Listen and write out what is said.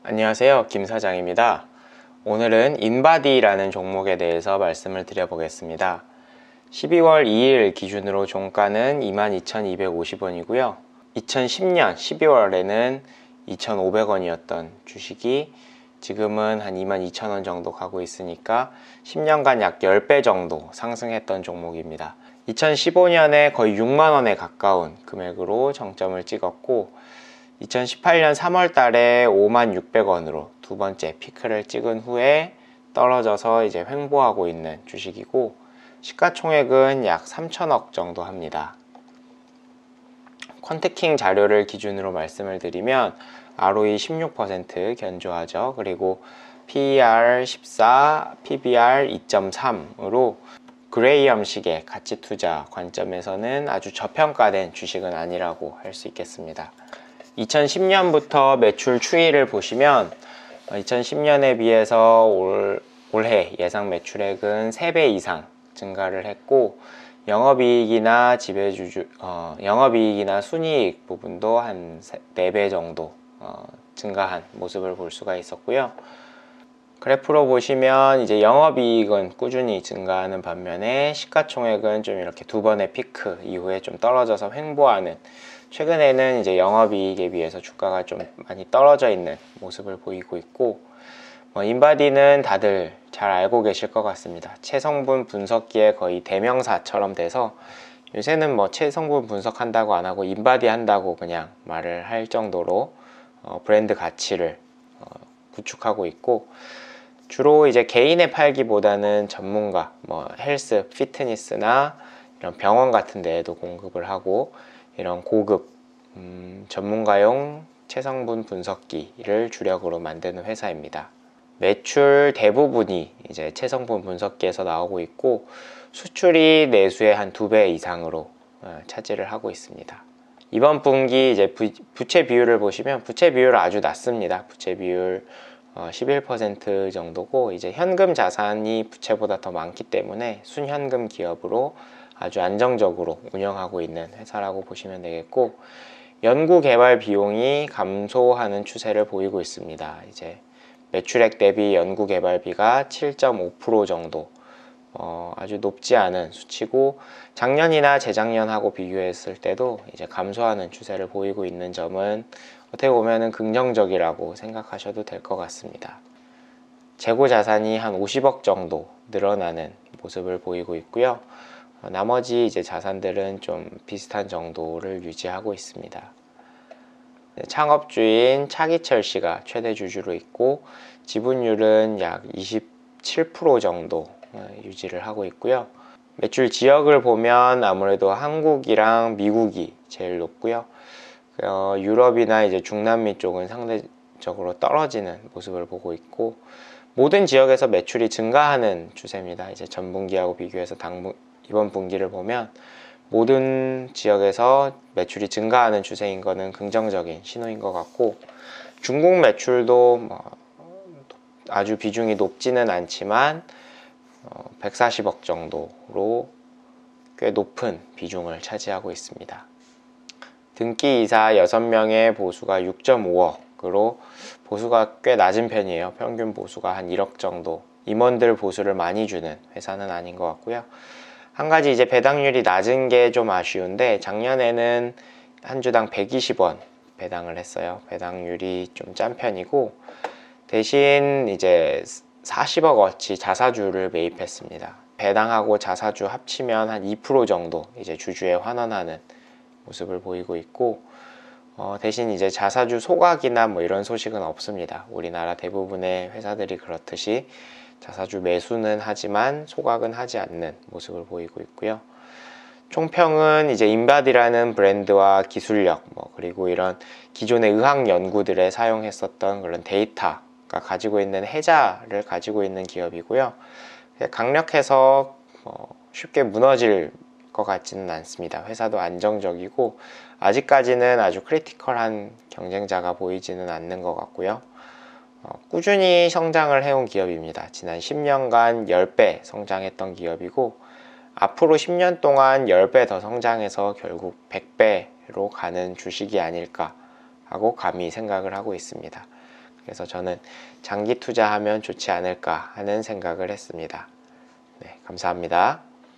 안녕하세요, 김 사장입니다. 오늘은 인바디라는 종목에 대해서 말씀을 드려보겠습니다. 12월 2일 기준으로 종가는 22,250원이고요 2010년 12월에는 2,500원이었던 주식이 지금은 한 22,000원 정도 가고 있으니까 10년간 약 10배 정도 상승했던 종목입니다. 2015년에 거의 6만원에 가까운 금액으로 정점을 찍었고 2018년 3월 달에 56,600원으로 두 번째 피크를 찍은 후에 떨어져서 이제 횡보하고 있는 주식이고 시가총액은 약 3천억 정도 합니다. 컨테킹 자료를 기준으로 말씀을 드리면 ROE 16% 견조하죠. 그리고 PER 14, PBR 2.3으로 그레이엄식의 가치 투자 관점에서는 아주 저평가된 주식은 아니라고 할 수 있겠습니다. 2010년부터 매출 추이를 보시면 2010년에 비해서 올해 예상 매출액은 3배 이상 증가를 했고 영업이익이나 영업이익이나 순이익 부분도 한 4배 정도 증가한 모습을 볼 수가 있었고요. 그래프로 보시면 이제 영업이익은 꾸준히 증가하는 반면에 시가총액은 좀 이렇게 두 번의 피크 이후에 좀 떨어져서 횡보하는, 최근에는 이제 영업이익에 비해서 주가가 좀 많이 떨어져 있는 모습을 보이고 있고, 인바디는 다들 잘 알고 계실 것 같습니다. 체성분 분석기의 거의 대명사처럼 돼서 요새는 체성분 분석한다고 안 하고 인바디 한다고 그냥 말을 할 정도로 브랜드 가치를 구축하고 있고, 주로 이제 개인의 팔기보다는 전문가, 헬스, 피트니스나 이런 병원 같은 데에도 공급을 하고 이런 고급 전문가용 체성분 분석기를 주력으로 만드는 회사입니다. 매출 대부분이 이제 체성분 분석기에서 나오고 있고 수출이 내수의 한 2배 이상으로 차지를 하고 있습니다. 이번 분기 이제 부채 비율을 보시면 부채 비율은 아주 낮습니다. 부채 비율 11% 정도고, 이제 현금 자산이 부채보다 더 많기 때문에 순현금 기업으로 아주 안정적으로 운영하고 있는 회사라고 보시면 되겠고, 연구개발 비용이 감소하는 추세를 보이고 있습니다. 이제 매출액 대비 연구개발비가 7.5% 정도, 아주 높지 않은 수치고, 작년이나 재작년하고 비교했을 때도 이제 감소하는 추세를 보이고 있는 점은 어떻게 보면 긍정적이라고 생각하셔도 될 것 같습니다. 재고 자산이 한 50억 정도 늘어나는 모습을 보이고 있고요. 나머지 이제 자산들은 좀 비슷한 정도를 유지하고 있습니다. 창업주인 차기철 씨가 최대 주주로 있고 지분율은 약 27% 정도 유지를 하고 있고요. 매출 지역을 보면 아무래도 한국이랑 미국이 제일 높고요. 유럽이나 이제 중남미 쪽은 상대적으로 떨어지는 모습을 보고 있고, 모든 지역에서 매출이 증가하는 추세입니다. 이제 전분기하고 비교해서 이번 분기를 보면 모든 지역에서 매출이 증가하는 추세인 것은 긍정적인 신호인 것 같고, 중국 매출도 아주 비중이 높지는 않지만 140억 정도로 꽤 높은 비중을 차지하고 있습니다. 등기이사 6명의 보수가 6.5억으로 보수가 꽤 낮은 편이에요. 평균 보수가 한 1억 정도. 임원들 보수를 많이 주는 회사는 아닌 것 같고요. 한 가지 이제 배당률이 낮은 게 좀 아쉬운데, 작년에는 한 주당 120원 배당을 했어요. 배당률이 좀 짠 편이고, 대신 이제 40억어치 자사주를 매입했습니다. 배당하고 자사주 합치면 한 2% 정도 이제 주주에 환원하는 모습을 보이고 있고, 대신 이제 자사주 소각이나 이런 소식은 없습니다. 우리나라 대부분의 회사들이 그렇듯이 자사주 매수는 하지만 소각은 하지 않는 모습을 보이고 있고요. 총평은 이제 인바디라는 브랜드와 기술력, 그리고 이런 기존의 의학 연구들에 사용했었던 그런 데이터가 가지고 있는 혜자를 가지고 있는 기업이고요. 강력해서 쉽게 무너질 것 같지는 않습니다. 회사도 안정적이고 아직까지는 아주 크리티컬한 경쟁자가 보이지는 않는 것 같고요. 꾸준히 성장을 해온 기업입니다. 지난 10년간 10배 성장했던 기업이고, 앞으로 10년 동안 10배 더 성장해서 결국 100배로 가는 주식이 아닐까 하고 감히 생각을 하고 있습니다. 그래서 저는 장기 투자하면 좋지 않을까 하는 생각을 했습니다. 네, 감사합니다.